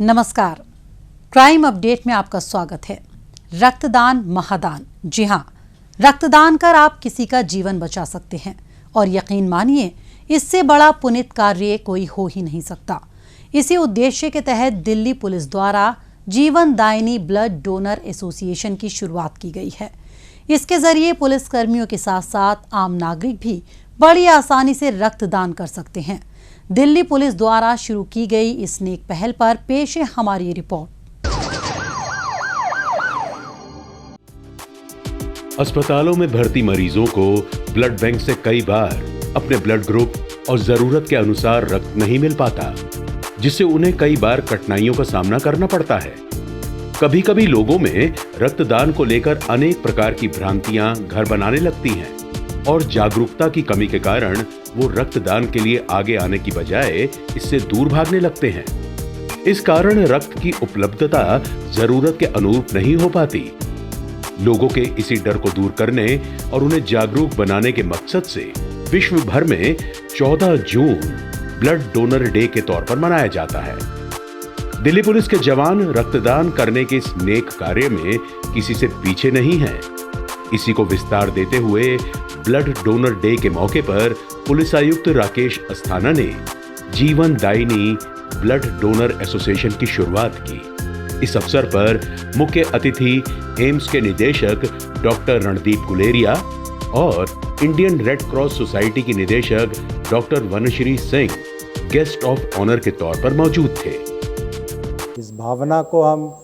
नमस्कार, crime update में आपका स्वागत है। रक्तदान महादान। जी हाँ, रक्तदान कर आप किसी का जीवन बचा सकते हैं और यकीन मानिए इससे बड़ा पुनीत कार्य कोई हो ही नहीं सकता। इसी उद्देश्य के तहत दिल्ली पुलिस द्वारा जीवन दायिनी ब्लड डोनर एसोसिएशन की शुरुआत की गई है। इसके जरिए पुलिस कर्मियों के साथ साथ आम नागरिक भी बड़ी आसानी से रक्तदान कर सकते हैं। दिल्ली पुलिस द्वारा शुरू की गई इस नेक पहल पर पेश है हमारी रिपोर्ट। अस्पतालों में भर्ती मरीजों को ब्लड बैंक से कई बार अपने ब्लड ग्रुप और जरूरत के अनुसार रक्त नहीं मिल पाता, जिससे उन्हें कई बार कठिनाइयों का सामना करना पड़ता है। कभी कभी लोगों में रक्तदान को लेकर अनेक प्रकार की भ्रांतियां घर बनाने लगती हैं और जागरूकता की कमी के कारण वो रक्तदान के लिए आगे आने की बजाय इससे दूर भागने लगते हैं। इस कारण रक्त की उपलब्धता जरूरत के अनुरूप नहीं हो पाती। लोगों के इसी डर को दूर करने और उन्हें जागरूक बनाने के मकसद से विश्व भर में 14 जून ब्लड डोनर डे के तौर पर मनाया जाता है। दिल्ली पुलिस के जवान रक्तदान करने के इस नेक कार्य में किसी से पीछे नहीं हैं। इसी को विस्तार देते हुए ब्लड डोनर डे के मौके पर पुलिस आयुक्त राकेश अस्थाना ने जीवन दायिनी ब्लड डोनर एसोसिएशन की शुरुआत की। इस अवसर पर मुख्य अतिथि एम्स के निदेशक डॉक्टर रणदीप गुलेरिया और इंडियन रेड क्रॉस सोसाइटी की निदेशक doctor Vanashree Singh guest of honour के तौर पर मौजूद थे। इस भावना को हम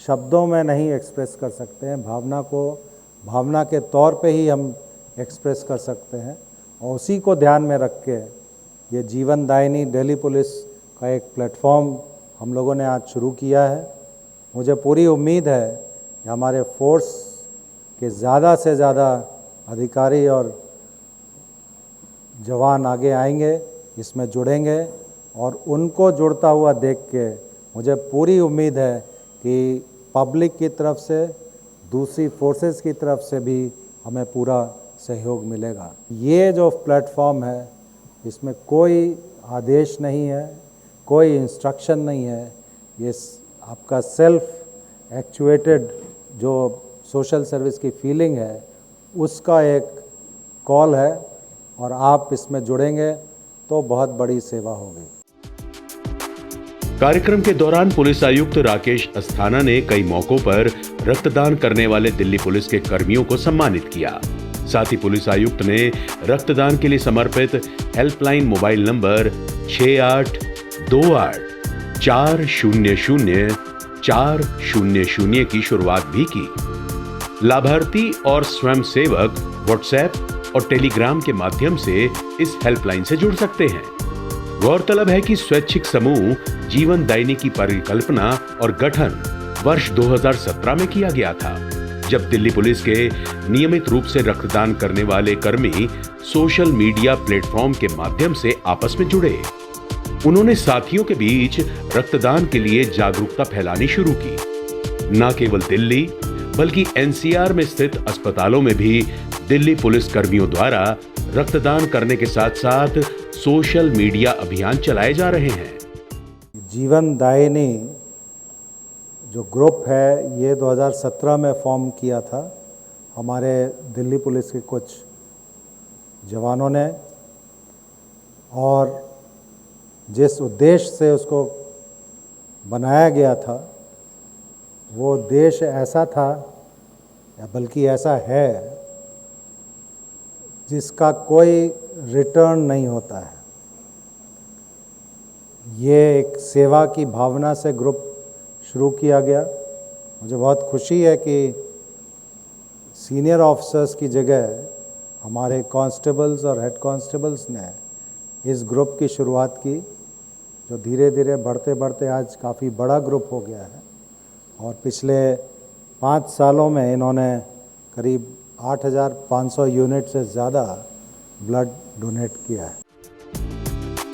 शब्दों में नहीं एक्सप्रेस कर सकते हैं, भावना को भावना के तौर पे ही हम एक्सप्रेस कर सकते हैं और उसी को ध्यान में रख के ये जीवन दायिनी दिल्ली पुलिस का एक प्लेटफॉर्म हम लोगों ने आज शुरू किया है। मुझे पूरी उम्मीद है कि हमारे फोर्स के ज़्यादा से ज़्यादा अधिकारी और जवान आगे आएंगे, इसमें जुड़ेंगे और उनको जुड़ता हुआ देख के मुझे पूरी उम्मीद है कि पब्लिक की तरफ से, दूसरी फोर्सेस की तरफ से भी हमें पूरा सहयोग मिलेगा। ये जो प्लेटफॉर्म है इसमें कोई आदेश नहीं है, कोई इंस्ट्रक्शन नहीं है, ये आपका सेल्फ एक्चुएटेड जो सोशल सर्विस की फीलिंग है उसका एक कॉल है और आप इसमें जुड़ेंगे तो बहुत बड़ी सेवा होगी। कार्यक्रम के दौरान पुलिस आयुक्त राकेश अस्थाना ने कई मौकों पर रक्तदान करने वाले दिल्ली पुलिस के कर्मियों को सम्मानित किया। साथ ही पुलिस आयुक्त ने रक्तदान के लिए समर्पित हेल्पलाइन मोबाइल नंबर 6828400400 की शुरुआत भी की। लाभार्थी और स्वयंसेवक व्हाट्सएप और टेलीग्राम के माध्यम से इस हेल्पलाइन से जुड़ सकते हैं। गौरतलब है कि स्वैच्छिक समूह जीवन दायिनी की परिकल्पना और गठन वर्ष 2017 में किया गया था, जब दिल्ली पुलिस के नियमित रूप से रक्तदान करने वाले कर्मी सोशल मीडिया प्लेटफॉर्म के माध्यम से आपस में जुड़े। उन्होंने साथियों के बीच रक्तदान के लिए जागरूकता फैलानी शुरू की। न केवल दिल्ली बल्कि एनसीआर में स्थित अस्पतालों में भी दिल्ली पुलिस कर्मियों द्वारा रक्तदान करने के साथ साथ सोशल मीडिया अभियान चलाए जा रहे हैं। जीवन दायिनी जो ग्रुप है ये 2017 में फॉर्म किया था हमारे दिल्ली पुलिस के कुछ जवानों ने, और जिस उद्देश्य से उसको बनाया गया था वो उद्देश्य ऐसा था, या बल्कि ऐसा है, जिसका कोई रिटर्न नहीं होता है। ये एक सेवा की भावना से ग्रुप शुरू किया गया। मुझे बहुत खुशी है कि सीनियर ऑफिसर्स की जगह हमारे कांस्टेबल्स और हेड कांस्टेबल्स ने इस ग्रुप की शुरुआत की, जो धीरे धीरे बढ़ते बढ़ते आज काफ़ी बड़ा ग्रुप हो गया है और पिछले 5 सालों में इन्होंने करीब 8,500 यूनिट से ज़्यादा ब्लड डोनेट किया है।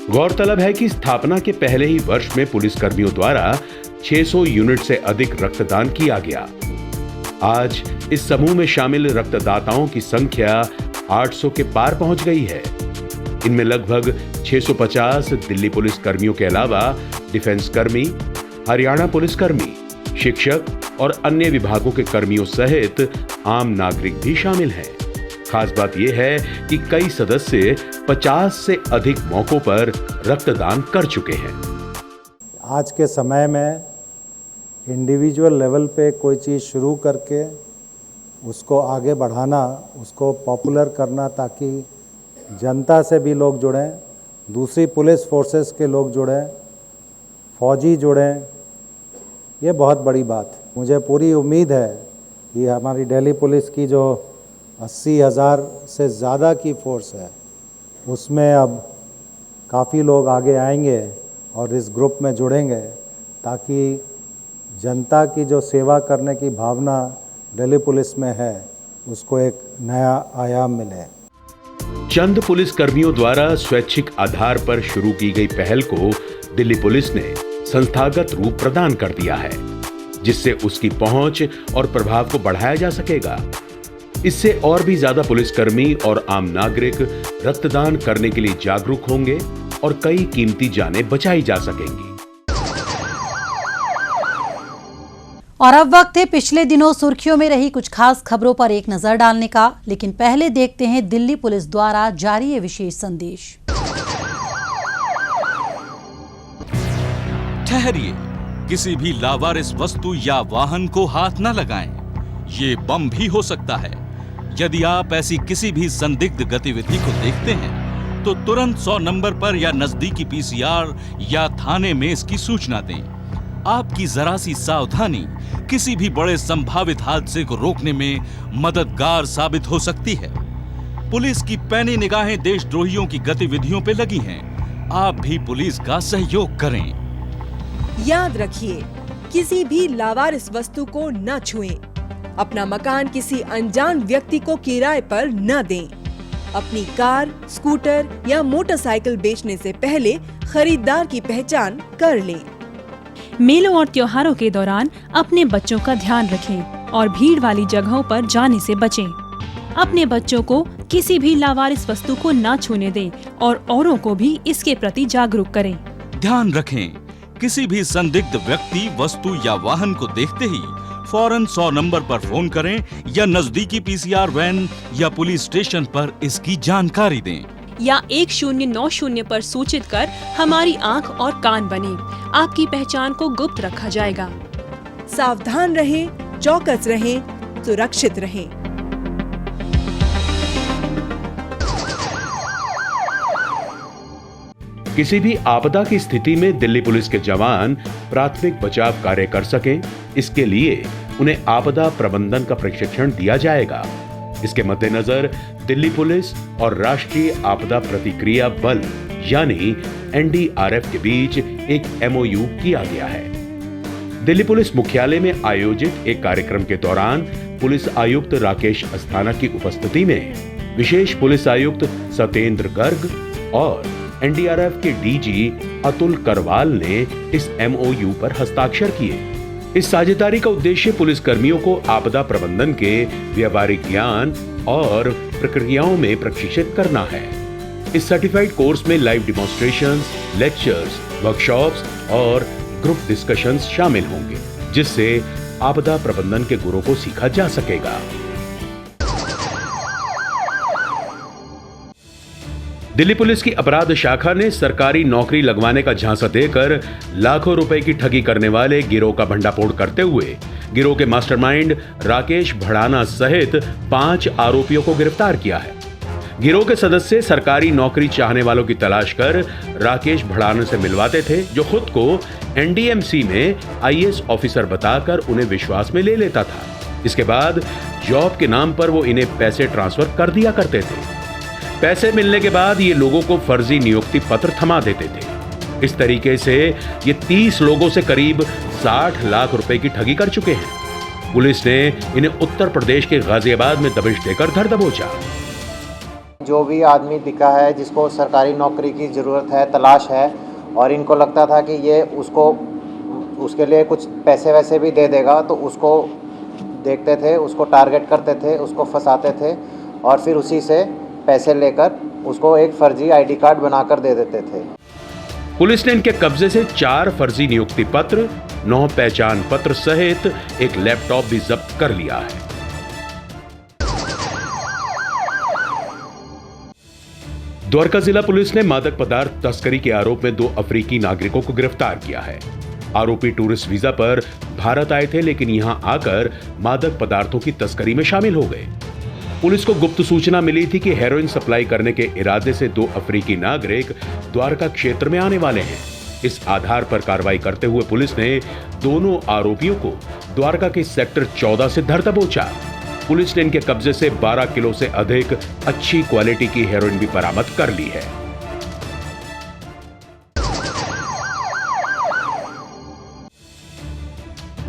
गौरतलब है कि स्थापना के पहले ही वर्ष में पुलिस कर्मियों द्वारा 600 यूनिट से अधिक रक्तदान किया गया। आज इस समूह में शामिल रक्तदाताओं की संख्या 800 के पार पहुंच गई है। इनमें लगभग 650 दिल्ली पुलिस कर्मियों के अलावा डिफेंस कर्मी, हरियाणा पुलिसकर्मी, शिक्षक और अन्य विभागों के कर्मियों सहित आम नागरिक भी शामिल हैं। खास बात यह है कि कई सदस्य 50 से अधिक मौकों पर रक्तदान कर चुके हैं। आज के समय में इंडिविजुअल लेवल पे कोई चीज़ शुरू करके उसको आगे बढ़ाना, उसको पॉपुलर करना, ताकि जनता से भी लोग जुड़ें, दूसरी पुलिस फोर्सेस के लोग जुड़ें, फौजी जुड़ें, ये बहुत बड़ी बात है। मुझे पूरी उम्मीद है कि हमारी दिल्ली पुलिस की जो 80,000 से ज़्यादा की फोर्स है, उसमें अब काफ़ी लोग आगे आएंगे और इस ग्रुप में जुड़ेंगे, ताकि जनता की जो सेवा करने की भावना दिल्ली पुलिस में है, उसको एक नया आयाम मिले। चंद पुलिस कर्मियों द्वारा स्वैच्छिक आधार पर शुरू की गई पहल को दिल्ली पुलिस ने संस्थागत रूप प्रदान कर दिया है, जिससे उसकी पहुंच और प्रभाव को बढ़ाया जा सकेगा। इससे और भी ज्यादा पुलिसकर्मी और आम नागरिक रक्तदान करने के लिए जागरूक होंगे और कई कीमती जानें बचाई जा सकेंगी। और अब वक्त है पिछले दिनों सुर्खियों में रही कुछ खास खबरों पर एक नजर डालने का, लेकिन पहले देखते हैं दिल्ली पुलिस द्वारा जारी ये विशेष संदेश। ठहरिए, किसी भी लावारिस वस्तु या वाहन को हाथ न लगाएं। ये बम भी हो सकता है। यदि आप ऐसी किसी भी संदिग्ध गतिविधि को देखते हैं, तो तुरंत 100 नंबर पर या नजदीकी पीसीआर या थाने में इसकी सूचना दें। आपकी जरा सी सावधानी किसी भी बड़े संभावित हादसे को रोकने में मददगार साबित हो सकती है। पुलिस की पैनी निगाहें देशद्रोहियों की गतिविधियों पे लगी हैं। आप भी पुलिस का सहयोग करें। याद रखिए, किसी भी लावारिस वस्तु को न छुएं। अपना मकान किसी अनजान व्यक्ति को किराए पर न दें। अपनी कार, स्कूटर या मोटरसाइकिल बेचने से पहले खरीदार की पहचान कर लें। मेलों और त्योहारों के दौरान अपने बच्चों का ध्यान रखें और भीड़ वाली जगहों पर जाने से बचें। अपने बच्चों को किसी भी लावारिस वस्तु को न छूने दें और औरों को भी इसके प्रति जागरूक करें। ध्यान रखें, किसी भी संदिग्ध व्यक्ति, वस्तु या वाहन को देखते ही फौरन 100 नंबर पर फोन करें या नजदीकी पीसीआर वैन या पुलिस स्टेशन पर इसकी जानकारी दें। या 1090 पर सूचित कर हमारी आंख और कान बने। आपकी पहचान को गुप्त रखा जाएगा। सावधान रहें, चौकस रहें, सुरक्षित रहें। किसी भी आपदा की स्थिति में दिल्ली पुलिस के जवान प्राथमिक बचाव कार्य कर सकें, इसके लिए उन्हें आपदा प्रबंधन का प्रशिक्षण दिया जाएगा। इसके मद्देनजर दिल्ली पुलिस और राष्ट्रीय आपदा प्रतिक्रिया बल यानी एनडीआरएफ के बीच एक एमओयू किया गया है। दिल्ली पुलिस मुख्यालय में आयोजित एक कार्यक्रम के दौरान पुलिस आयुक्त राकेश अस्थाना की उपस्थिति में विशेष पुलिस आयुक्त सत्येंद्र गर्ग और एनडीआरएफ के डीजी अतुल करवाल ने इस एमओयू पर हस्ताक्षर किए। इस साझेदारी का उद्देश्य पुलिसकर्मियों को आपदा प्रबंधन के व्यावहारिक ज्ञान और प्रक्रियाओं में प्रशिक्षित करना है। इस सर्टिफाइड कोर्स में लाइव डिमॉन्स्ट्रेशंस, लेक्चर्स, वर्कशॉप्स और ग्रुप डिस्कशंस शामिल होंगे, जिससे आपदा प्रबंधन के गुरों को सीखा जा सकेगा। दिल्ली पुलिस की अपराध शाखा ने सरकारी नौकरी लगवाने का झांसा देकर लाखों रुपए की ठगी करने वाले गिरोह का भंडाफोड़ करते हुए गिरोह के मास्टरमाइंड राकेश भड़ाना सहित 5 आरोपियों को गिरफ्तार किया है। गिरोह के सदस्य सरकारी नौकरी चाहने वालों की तलाश कर राकेश भड़ाना से मिलवाते थे, जो खुद को एनडीएमसी में आईएएस ऑफिसर बताकर उन्हें विश्वास में ले लेता था। इसके बाद जॉब के नाम पर वो इन्हें पैसे ट्रांसफर कर दिया करते थे। पैसे मिलने के बाद ये लोगों को फर्जी नियुक्ति पत्र थमा देते थे। इस तरीके से ये 30 लोगों से करीब 60 लाख रुपए की ठगी कर चुके हैं। पुलिस ने इन्हें उत्तर प्रदेश के गाजियाबाद में दबिश देकर धर दबोचा। जो भी आदमी दिखा है जिसको सरकारी नौकरी की ज़रूरत है, तलाश है, और इनको लगता था कि ये उसके लिए कुछ पैसे वैसे भी दे देगा, तो उसको देखते थे, उसको टारगेट करते थे, उसको फंसाते थे और फिर उसी से पैसे लेकर उसको एक फर्जी आईडी कार्ड बनाकर दे देते थे। पुलिस ने इनके कब्जे से 4 फर्जी नियुक्ति पत्र, 9 पहचान पत्र सहित एक लैपटॉप भी जब्त कर लिया है। द्वारका जिला पुलिस ने मादक पदार्थ तस्करी के आरोप में 2 अफ्रीकी नागरिकों को गिरफ्तार किया है। आरोपी टूरिस्ट वीजा पर भारत आए थे, लेकिन यहां आकर मादक पदार्थों की तस्करी में शामिल हो गए। पुलिस को गुप्त सूचना मिली थी कि हेरोइन सप्लाई करने के इरादे से 2 अफ्रीकी नागरिक द्वारका क्षेत्र में आने वाले हैं। इस आधार पर कार्रवाई करते हुए पुलिस ने दोनों आरोपियों को द्वारका के सेक्टर 14 से धर दबोचा। पुलिस ने इनके कब्जे से 12 किलो से अधिक अच्छी क्वालिटी की हेरोइन भी बरामद कर ली है।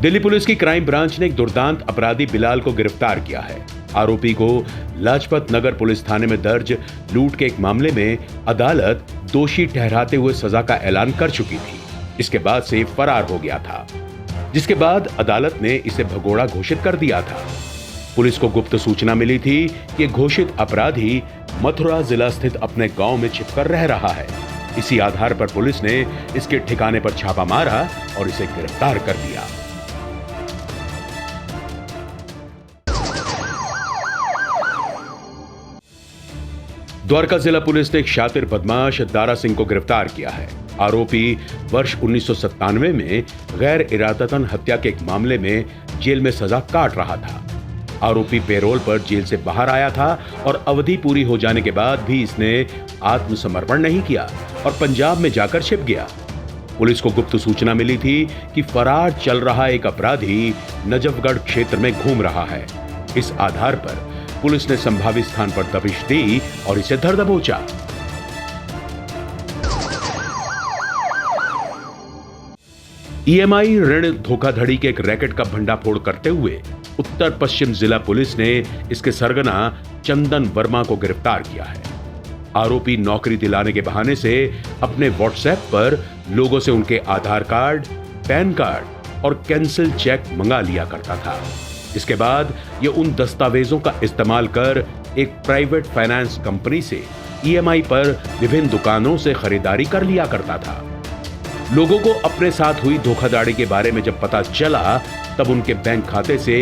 दिल्ली पुलिस की क्राइम ब्रांच ने एक दुर्दांत अपराधी बिलाल को गिरफ्तार किया है। आरोपी को लाजपत नगर पुलिस थाने में दर्ज लूट के एक मामले में अदालत दोषी ठहराते हुए सजा का ऐलान कर चुकी थी। इसके बाद से फरार हो गया था, जिसके बाद अदालत ने इसे भगोड़ा घोषित कर दिया था। पुलिस को गुप्त सूचना मिली थी कि घोषित अपराधी मथुरा जिला स्थित अपने गांव में छिपकर रह रहा है। इसी आधार पर पुलिस ने इसके ठिकाने पर छापा मारा और इसे गिरफ्तार कर दिया। द्वारका जिला पुलिस ने एक शातिर बदमाश दारा सिंह को गिरफ्तार किया है। आरोपी वर्ष 1997 में गैर इरादतन हत्या के एक मामले में जेल में सजा काट रहा था। आरोपी पेरोल पर जेल से बाहर आया था और अवधि पूरी हो जाने के बाद भी इसने आत्मसमर्पण नहीं किया और पंजाब में जाकर छिप गया। पुलिस को गुप्त सूचना मिली थी कि फरार चल रहा एक अपराधी नजफगढ़ क्षेत्र में घूम रहा है। इस आधार पर पुलिस ने संभावित स्थान पर दबिश दी और इसे धर दबोचा। ईएमआई ऋण धोखाधड़ी के एक रैकेट का भंडाफोड़ करते हुए उत्तर पश्चिम जिला पुलिस ने इसके सरगना चंदन वर्मा को गिरफ्तार किया है। आरोपी नौकरी दिलाने के बहाने से अपने व्हाट्सएप पर लोगों से उनके आधार कार्ड, पैन कार्ड और कैंसिल चेक मंगा लिया करता था। इसके बाद यह उन दस्तावेजों का इस्तेमाल कर एक प्राइवेट फाइनेंस कंपनी से ईएमआई पर विभिन्न दुकानों से खरीदारी कर लिया करता था। लोगों को अपने साथ हुई धोखाधड़ी के बारे में जब पता चला, तब उनके बैंक खाते से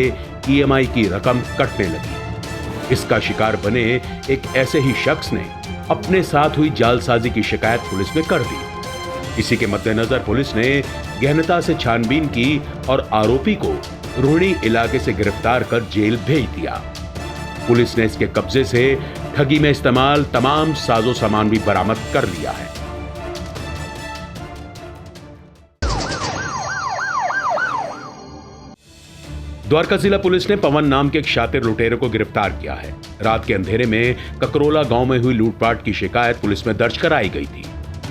ईएमआई की रकम कटने लगी। इसका शिकार बने एक ऐसे ही शख्स ने अपने साथ हुई जालसाजी की शिकायत पुलिस में कर दी। इसी के मद्देनजर पुलिस ने गहनता से छानबीन की और आरोपी को रोहिणी इलाके से गिरफ्तार कर जेल भेज दिया। पुलिस ने इसके कब्जे से ठगी में इस्तेमाल तमाम साजो सामान भी बरामद कर लिया है। द्वारका जिला पुलिस ने पवन नाम के एक शातिर लुटेरे को गिरफ्तार किया है। रात के अंधेरे में ककरोला गांव में हुई लूटपाट की शिकायत पुलिस में दर्ज कराई गई थी,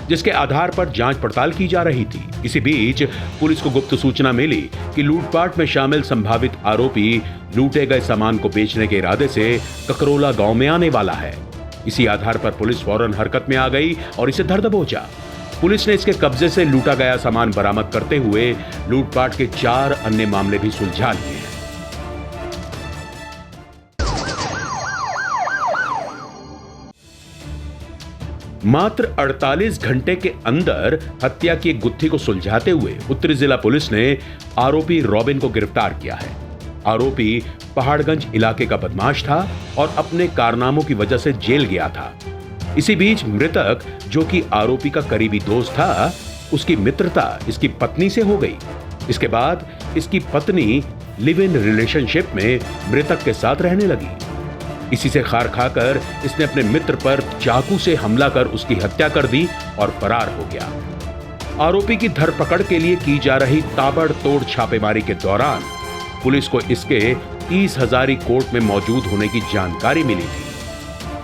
जिसके आधार पर जांच पड़ताल की जा रही थी। इसी बीच पुलिस को गुप्त सूचना मिली कि लूटपाट में शामिल संभावित आरोपी लूटे गए सामान को बेचने के इरादे से ककरोला गांव में आने वाला है। इसी आधार पर पुलिस फौरन हरकत में आ गई और इसे धर दबोचा। पुलिस ने इसके कब्जे से लूटा गया सामान बरामद करते हुए लूटपाट के 4 अन्य मामले भी सुलझा लिए हैं। मात्र 48 घंटे के अंदर हत्या की एक गुत्थी को सुलझाते हुए उत्तरी जिला पुलिस ने आरोपी रॉबिन को गिरफ्तार किया है। आरोपी पहाड़गंज इलाके का बदमाश था और अपने कारनामों की वजह से जेल गया था। इसी बीच मृतक, जो कि आरोपी का करीबी दोस्त था, उसकी मित्रता इसकी पत्नी से हो गई। इसके बाद इसकी पत्नी लिव इन रिलेशनशिप में मृतक के साथ रहने लगी। इसी से खार खाकर इसने अपने मित्र पर चाकू से हमला कर उसकी हत्या कर दी और फरार हो गया। आरोपी की धरपकड़ के लिए की जा रही ताबड़तोड़ छापेमारी के दौरान पुलिस को इसके 30 हजारी कोर्ट में मौजूद होने की जानकारी मिली थी।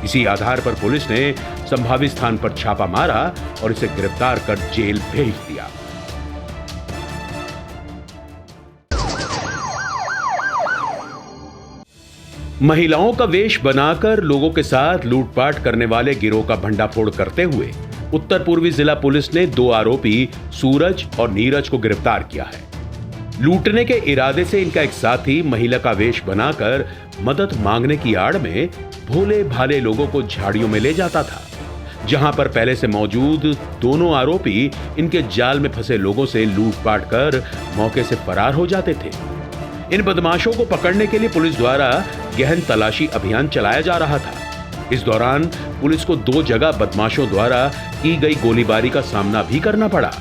इसी आधार पर पुलिस ने संभावित स्थान पर छापा मारा और इसे गिरफ्तार कर जेल भेज दिया। महिलाओं का वेश बनाकर लोगों के साथ लूटपाट करने वाले गिरोह का भंडाफोड़ करते हुए उत्तर पूर्वी जिला पुलिस ने 2 आरोपी सूरज और नीरज को गिरफ्तार किया है। लूटने के इरादे से इनका एक साथी महिला का वेश बनाकर मदद मांगने की आड़ में भोले भाले लोगों को झाड़ियों में ले जाता था, जहां पर पहले से मौजूद दोनों आरोपी इनके जाल में फंसे लोगों से लूटपाट कर मौके से फरार हो जाते थे। इन बदमाशों को पकड़ने के लिए पुलिस द्वारा गहन तलाशी अभियान चलाया जा रहा था। इस दौरान पुलिस को 2 जगह बदमाशों द्वारा की गई गोलीबारी का सामना भी करना पड़ा।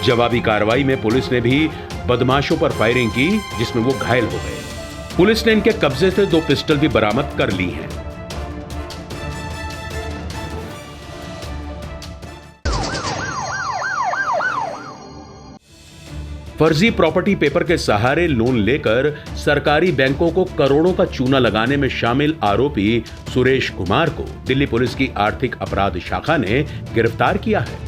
जवाबी कार्रवाई में पुलिस ने भी बदमाशों पर फायरिंग की, जिसमें वो घायल हो गए। पुलिस ने इनके कब्जे से 2 पिस्टल भी बरामद कर ली हैं। फर्जी प्रॉपर्टी पेपर के सहारे लोन लेकर सरकारी बैंकों को करोड़ों का चूना लगाने में शामिल आरोपी सुरेश कुमार को दिल्ली पुलिस की आर्थिक अपराध शाखा ने गिरफ्तार किया है।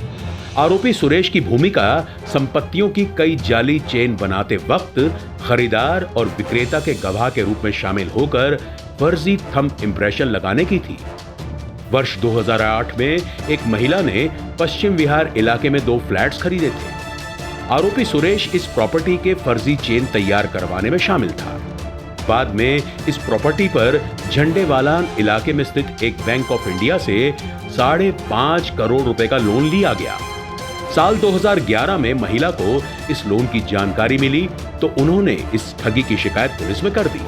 आरोपी सुरेश की भूमिका संपत्तियों की कई जाली चेन बनाते वक्त खरीदार और विक्रेता के गवाह के रूप में शामिल होकर फर्जी थंब इंप्रेशन लगाने की थी। वर्ष 2008 में एक महिला ने पश्चिम विहार इलाके में 2 फ्लैट्स खरीदे थे। आरोपी सुरेश इस प्रॉपर्टी के फर्जी चेन तैयार करवाने में शामिल था। बाद में इस प्रॉपर्टी पर झंडेवालान इलाके में स्थित एक बैंक ऑफ इंडिया से 5.5 करोड़ रुपए का लोन लिया गया। साल 2011 में महिला को इस लोन की जानकारी मिली तो उन्होंने इस ठगी की शिकायत पुलिस में कर दी।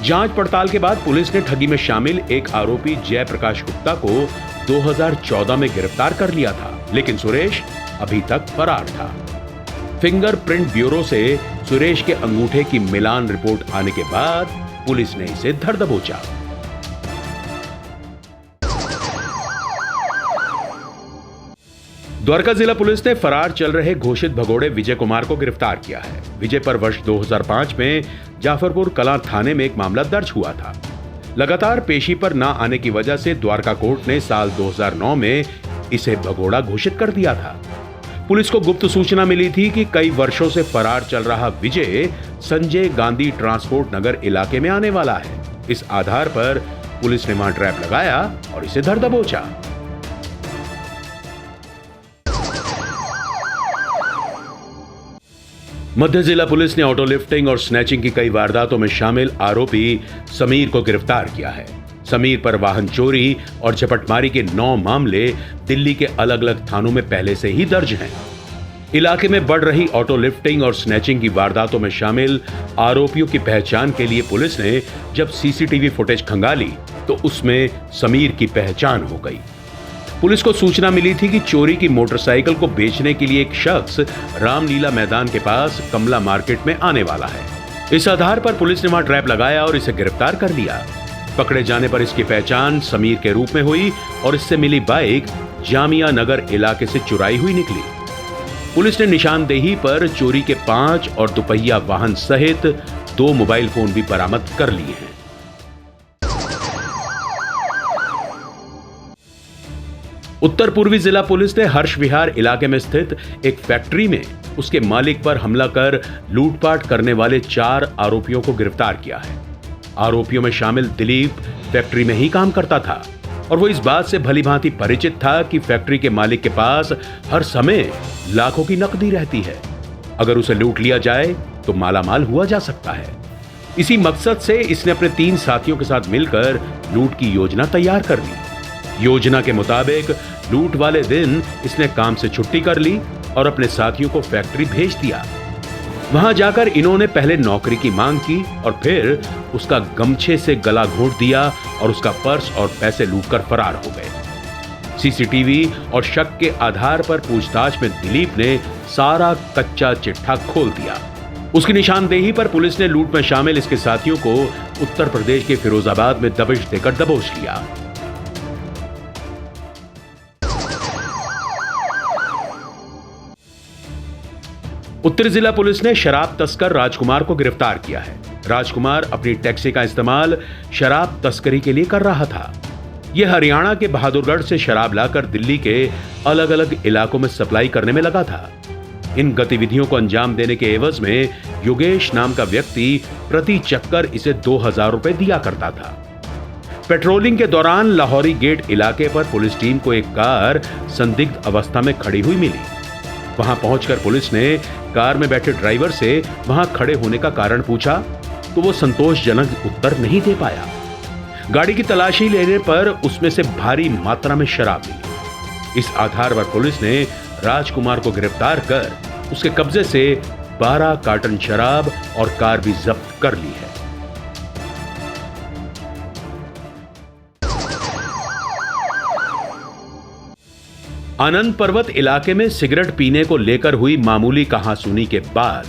जांच पड़ताल के बाद पुलिस ने ठगी में शामिल एक आरोपी जयप्रकाश गुप्ता को 2014 में गिरफ्तार कर लिया था, लेकिन सुरेश अभी तक फरार था। फिंगरप्रिंट ब्यूरो से सुरेश के अंगूठे की मिलान रिपोर्ट आने के बाद पुलिस ने इसे धर दबोचा। द्वारका जिला पुलिस ने फरार चल रहे घोषित भगोड़े विजय कुमार को गिरफ्तार किया है। विजय पर वर्ष 2005 में जाफरपुर कलां थाने में एक मामला दर्ज हुआ था। लगातार पेशी पर न आने की वजह से द्वारका कोर्ट ने साल 2009 में इसे भगोड़ा घोषित कर दिया था। पुलिस को गुप्त सूचना मिली थी कि कई वर्षों से फरार चल रहा विजय संजय गांधी ट्रांसपोर्ट नगर इलाके में आने वाला है। इस आधार पर पुलिस ने वहां ट्रैप लगाया और इसे धर दबोचा। मध्य जिला पुलिस ने ऑटो लिफ्टिंग और स्नैचिंग की कई वारदातों में शामिल आरोपी समीर को गिरफ्तार किया है। समीर पर वाहन चोरी और झपटमारी के 9 मामले दिल्ली के अलग अलग थानों में पहले से ही दर्ज हैं। इलाके में बढ़ रही ऑटो लिफ्टिंग और स्नैचिंग की वारदातों में शामिल आरोपियों की पहचान के लिए पुलिस ने जब सीसीटीवी फुटेज खंगाली तो उसमें समीर की पहचान हो गई। पुलिस को सूचना मिली थी कि चोरी की मोटरसाइकिल को बेचने के लिए एक शख्स रामलीला मैदान के पास कमला मार्केट में आने वाला है। इस आधार पर पुलिस ने वहां ट्रैप लगाया और इसे गिरफ्तार कर लिया। पकड़े जाने पर इसकी पहचान समीर के रूप में हुई और इससे मिली बाइक जामिया नगर इलाके से चुराई हुई निकली। पुलिस ने निशानदेही पर चोरी के 5 और दुपहिया वाहन सहित 2 मोबाइल फोन भी बरामद कर लिए हैं। उत्तर पूर्वी जिला पुलिस ने हर्ष विहार इलाके में स्थित एक फैक्ट्री में उसके मालिक पर हमला कर लूटपाट करने वाले 4 आरोपियों को गिरफ्तार किया है। आरोपियों में शामिल दिलीप फैक्ट्री में ही काम करता था और वो इस बात से भलीभांति परिचित था कि फैक्ट्री के मालिक के पास हर समय लाखों की नकदी रहती है। अगर उसे लूट लिया जाए तो मालामाल हुआ जा सकता है। इसी मकसद से इसने अपने 3 साथियों के साथ मिलकर लूट की योजना तैयार कर ली। योजना के मुताबिक लूट वाले दिन इसने काम से छुट्टी कर ली और अपने साथियों को फैक्ट्री भेज दिया। वहां जाकर इन्होंने पहले नौकरी की मांग की और फिर उसका गमछे से गला घोंट दिया और उसका पर्स और पैसे लूटकर फरार हो गए। सीसीटीवी और शक के आधार पर पूछताछ में दिलीप ने सारा कच्चा चिट्ठा खोल दिया। उसकी निशानदेही पर पुलिस ने लूट में शामिल इसके साथियों को उत्तर प्रदेश के फिरोजाबाद में दबिश देकर दबोच लिया। उत्तरी जिला पुलिस ने शराब तस्कर राजकुमार को गिरफ्तार किया है। राजकुमार अपनी टैक्सी का इस्तेमाल शराब तस्करी के लिए कर रहा था। यह हरियाणा के बहादुरगढ़ से शराब लाकर दिल्ली के अलग अलग इलाकों में सप्लाई करने में लगा था। इन गतिविधियों को अंजाम देने के एवज में योगेश नाम का व्यक्ति प्रति चक्कर इसे 2000 रुपए दिया करता था। पेट्रोलिंग के दौरान लाहौरी गेट इलाके पर पुलिस टीम को एक कार संदिग्ध अवस्था में खड़ी हुई मिली। वहां पहुंचकर पुलिस ने कार में बैठे ड्राइवर से वहां खड़े होने का कारण पूछा तो वो संतोषजनक उत्तर नहीं दे पाया। गाड़ी की तलाशी लेने पर उसमें से भारी मात्रा में शराब मिली। इस आधार पर पुलिस ने राजकुमार को गिरफ्तार कर उसके कब्जे से 12 कार्टन शराब और कार भी जब्त कर ली है। आनंद पर्वत इलाके में सिगरेट पीने को लेकर हुई मामूली कहासुनी के बाद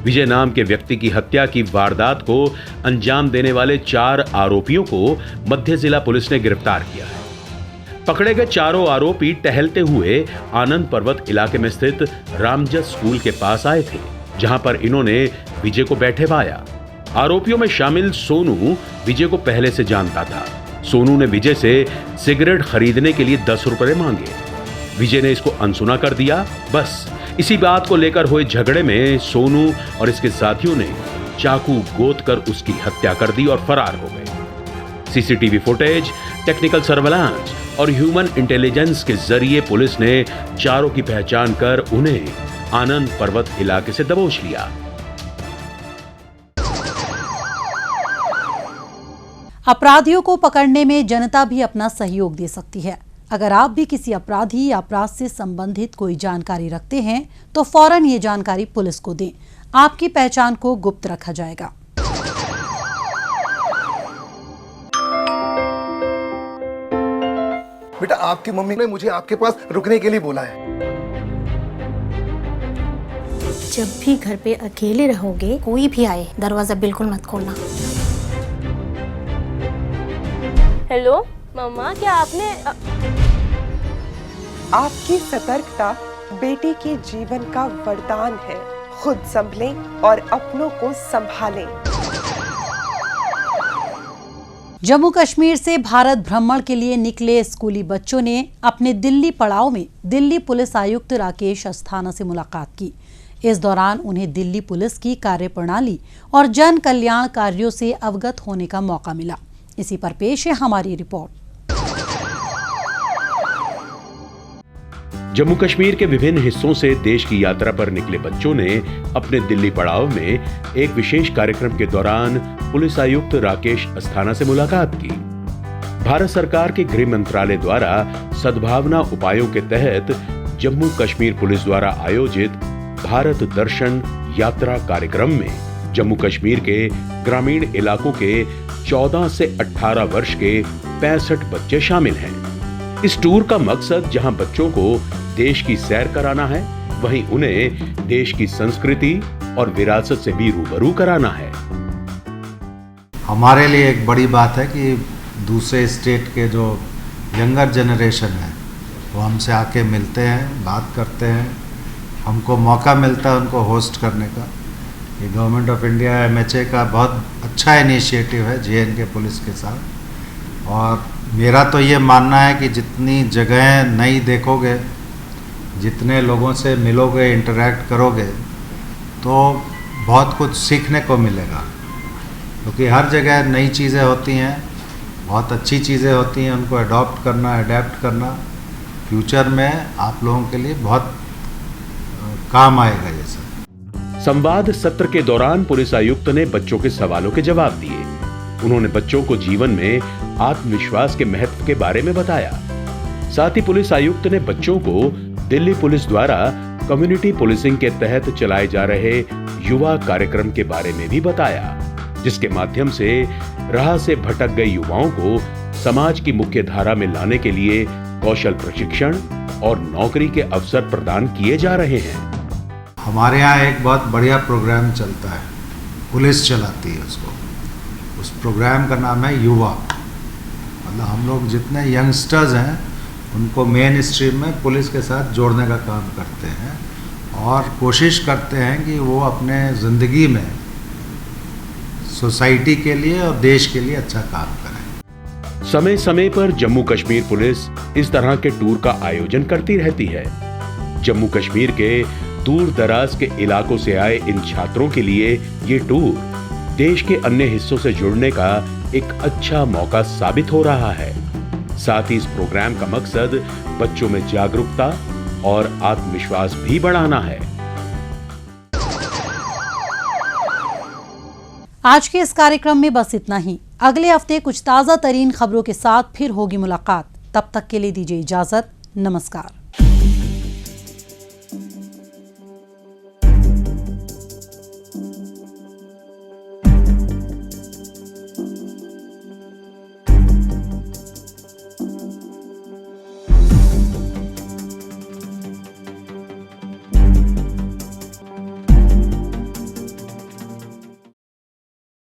विजय नाम के व्यक्ति की हत्या की वारदात को अंजाम देने वाले 4 आरोपियों को मध्य जिला पुलिस ने गिरफ्तार किया है। पकड़े गए चारों आरोपी टहलते हुए आनंद पर्वत इलाके में स्थित रामजस स्कूल के पास आए थे, जहां पर इन्होंने विजय को बैठे पाया। आरोपियों में शामिल सोनू विजय को पहले से जानता था। सोनू ने विजय से सिगरेट खरीदने के लिए 10 रुपए मांगे। विजय ने इसको अनसुना कर दिया। बस इसी बात को लेकर हुए झगड़े में सोनू और इसके साथियों ने चाकू गोद कर उसकी हत्या कर दी और फरार हो गए। सीसीटीवी फुटेज, टेक्निकल सर्वेलांस और ह्यूमन इंटेलिजेंस के जरिए पुलिस ने चारों की पहचान कर उन्हें आनंद पर्वत इलाके से दबोच लिया। अपराधियों को पकड़ने में जनता भी अपना सहयोग दे सकती है। अगर आप भी किसी अपराधी या अपराध से संबंधित कोई जानकारी रखते हैं तो फौरन ये जानकारी पुलिस को दें। आपकी पहचान को गुप्त रखा जाएगा। बेटा, आपकी मम्मी ने मुझे आपके पास रुकने के लिए बोला है। जब भी घर पे अकेले रहोगे, कोई भी आए दरवाजा बिल्कुल मत खोलना। हेलो मम्मा, क्या आपने आपकी सतर्कता बेटी के जीवन का वरदान है। खुद संभलें और अपनों को संभालें। जम्मू कश्मीर से भारत भ्रमण के लिए निकले स्कूली बच्चों ने अपने दिल्ली पड़ाव में दिल्ली पुलिस आयुक्त राकेश अस्थाना से मुलाकात की। इस दौरान उन्हें दिल्ली पुलिस की कार्यप्रणाली और जन कल्याण कार्यों से अवगत होने का मौका मिला। इसी पर पेश है हमारी रिपोर्ट। जम्मू कश्मीर के विभिन्न हिस्सों से देश की यात्रा पर निकले बच्चों ने अपने दिल्ली पड़ाव में एक विशेष कार्यक्रम के दौरान पुलिस आयुक्त राकेश अस्थाना से मुलाकात की। भारत सरकार के गृह मंत्रालय द्वारा सद्भावना उपायों के तहत जम्मू कश्मीर पुलिस द्वारा आयोजित भारत दर्शन यात्रा कार्यक्रम में जम्मू कश्मीर के ग्रामीण इलाकों के 14 से 18 वर्ष के 65 बच्चे शामिल हैं। इस टूर का मकसद जहां बच्चों को देश की सैर कराना है, वहीं उन्हें देश की संस्कृति और विरासत से भी रूबरू कराना है। हमारे लिए एक बड़ी बात है कि दूसरे स्टेट के जो यंगर जनरेशन है वो हमसे आके मिलते हैं, बात करते हैं। हमको मौका मिलता है उनको होस्ट करने का। ये गवर्नमेंट ऑफ इंडिया MHA का बहुत अच्छा इनिशिएटिव है JNK पुलिस के साथ। और मेरा तो ये मानना है कि जितनी जगहें नई देखोगे, जितने लोगों से मिलोगे, इंटरेक्ट करोगे, तो बहुत कुछ सीखने को मिलेगा। क्योंकि हर जगह नई चीज़ें होती हैं, बहुत अच्छी चीज़ें होती हैं। उनको अडॉप्ट करना, अडेप्ट करना फ्यूचर में आप लोगों के लिए बहुत काम आएगा। ये सब संवाद सत्र के दौरान पुलिस आयुक्त ने बच्चों के सवालों के जवाब दिए। उन्होंने बच्चों को जीवन में आत्मविश्वास के महत्व के बारे में बताया। साथ ही पुलिस आयुक्त ने बच्चों को दिल्ली पुलिस द्वारा कम्युनिटी पुलिसिंग के तहत चलाए जा रहे युवा कार्यक्रम के बारे में भी बताया, जिसके माध्यम से राह से भटक गए युवाओं को समाज की मुख्य धारा में लाने के लिए कौशल प्रशिक्षण और नौकरी के अवसर प्रदान किए जा रहे हैं। हमारे यहाँ एक बहुत बढ़िया प्रोग्राम चलता है, पुलिस चलाती है उसको। उस प्रोग्राम का नाम है युवा। मतलब हम लोग जितने यंगस्टर्स हैं उनको मेन स्ट्रीम में पुलिस के साथ जोड़ने का काम करते हैं और कोशिश करते हैं कि वो अपने ज़िंदगी में सोसाइटी के लिए और देश के लिए अच्छा काम करें। समय समय पर जम्मू कश्मीर पुलिस इस तरह के टूर का आयोजन करती रहती है। जम्मू कश्मीर के दूर दराज के इलाकों से आए इन छात्रों के लिए ये टूर देश के अन्य हिस्सों से जुड़ने का एक अच्छा मौका साबित हो रहा है। साथ ही इस प्रोग्राम का मकसद बच्चों में जागरूकता और आत्मविश्वास भी बढ़ाना है। आज के इस कार्यक्रम में बस इतना ही। अगले हफ्ते कुछ ताजा तरीन खबरों के साथ फिर होगी मुलाकात। तब तक के लिए दीजिए इजाजत। नमस्कार।